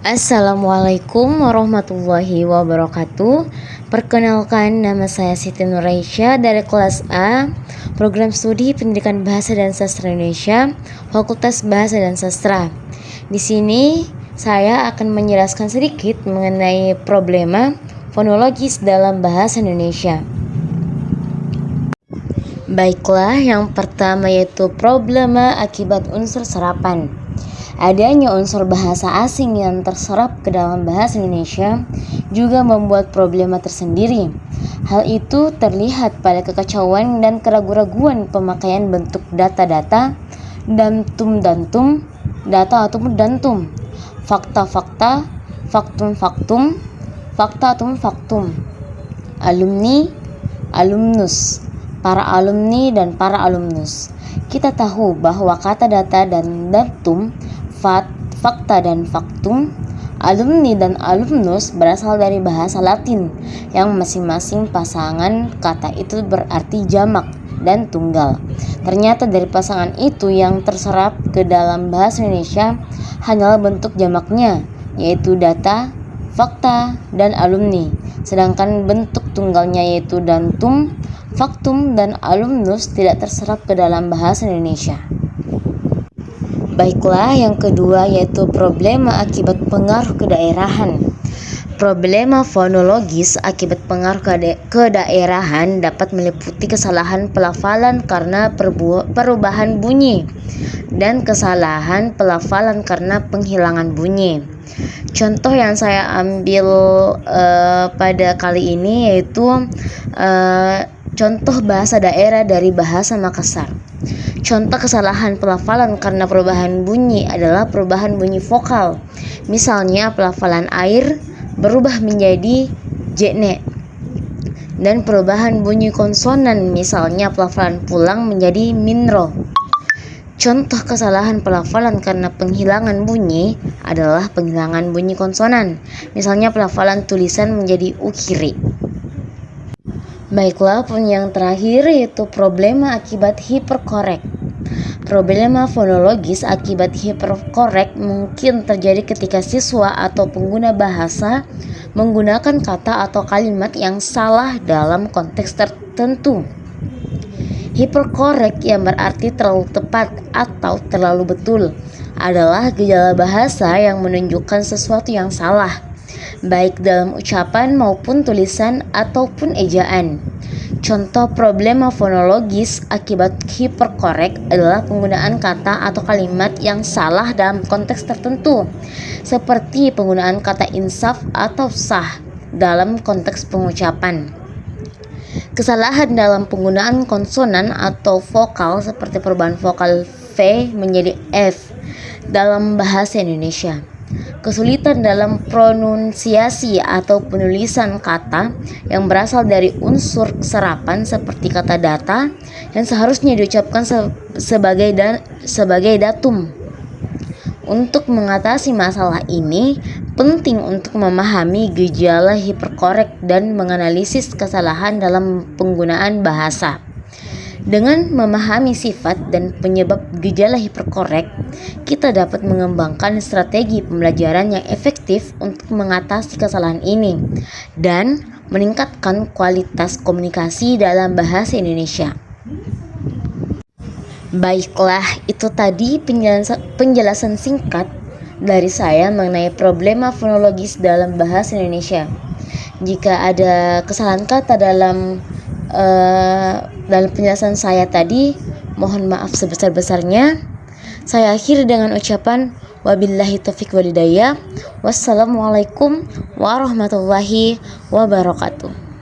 Assalamualaikum warahmatullahi wabarakatuh. Perkenalkan, nama saya Siti Nuraisya dari kelas A, Program Studi Pendidikan Bahasa dan Sastra Indonesia, Fakultas Bahasa dan Sastra. Di sini saya akan menjelaskan sedikit mengenai problema fonologis dalam bahasa Indonesia. Baiklah, yang pertama yaitu problema akibat unsur serapan. Adanya unsur bahasa asing yang terserap ke dalam bahasa Indonesia juga membuat problema tersendiri. Hal itu terlihat pada kekacauan dan keraguan-raguan pemakaian bentuk data-data, dantum-dantum, data ataupun dantum, fakta-fakta, faktum-faktum, fakta-atum-faktum, alumni, alumnus, para alumni dan para alumnus. Kita tahu bahwa kata data dan dantum, fakta dan faktum, alumni dan alumnus berasal dari bahasa Latin yang masing-masing pasangan kata itu berarti jamak dan tunggal. Ternyata dari pasangan itu yang terserap ke dalam bahasa Indonesia hanyalah bentuk jamaknya, yaitu data, fakta, dan alumni. Sedangkan bentuk tunggalnya yaitu dantum, faktum, dan alumnus tidak terserap ke dalam bahasa Indonesia. Baiklah, yang kedua yaitu problema akibat pengaruh kedaerahan. Problema fonologis akibat pengaruh kedaerahan dapat meliputi kesalahan pelafalan karena perubahan bunyi dan kesalahan pelafalan karena penghilangan bunyi. Contoh yang saya ambil pada kali ini yaitu contoh bahasa daerah dari bahasa Makassar. Contoh kesalahan pelafalan karena perubahan bunyi adalah perubahan bunyi vokal. Misalnya pelafalan air berubah menjadi jene. Dan perubahan bunyi konsonan, misalnya pelafalan pulang menjadi minro. Contoh kesalahan pelafalan karena penghilangan bunyi adalah penghilangan bunyi konsonan. Misalnya pelafalan tulisan menjadi ukiri. Baiklah, yang terakhir yaitu problema akibat hiperkorek. Problema fonologis akibat hiperkorek mungkin terjadi ketika siswa atau pengguna bahasa menggunakan kata atau kalimat yang salah dalam konteks tertentu. Hiperkorek yang berarti terlalu tepat atau terlalu betul adalah gejala bahasa yang menunjukkan sesuatu yang salah, baik dalam ucapan maupun tulisan ataupun ejaan. Contoh problema fonologis akibat hiperkorek adalah penggunaan kata atau kalimat yang salah dalam konteks tertentu, seperti penggunaan kata insaf atau sah dalam konteks pengucapan. Kesalahan dalam penggunaan konsonan atau vokal seperti perubahan vokal V menjadi F dalam bahasa Indonesia. Kesulitan dalam pronunsiasi atau penulisan kata yang berasal dari unsur serapan seperti kata data yang seharusnya diucapkan sebagai datum. Untuk mengatasi masalah ini, penting untuk memahami gejala hiperkorek dan menganalisis kesalahan dalam penggunaan bahasa. Dengan memahami sifat dan penyebab gejala hiperkorek, kita dapat mengembangkan strategi pembelajaran yang efektif untuk mengatasi kesalahan ini dan meningkatkan kualitas komunikasi dalam bahasa Indonesia. Baiklah, itu tadi penjelasan singkat dari saya mengenai problema fonologis dalam bahasa Indonesia. Jika ada kesalahan kata dalam penjelasan saya tadi, mohon maaf sebesar-besarnya. Saya akhiri dengan ucapan wabillahi taufiq walhidayah. Wassalamualaikum warahmatullahi wabarakatuh.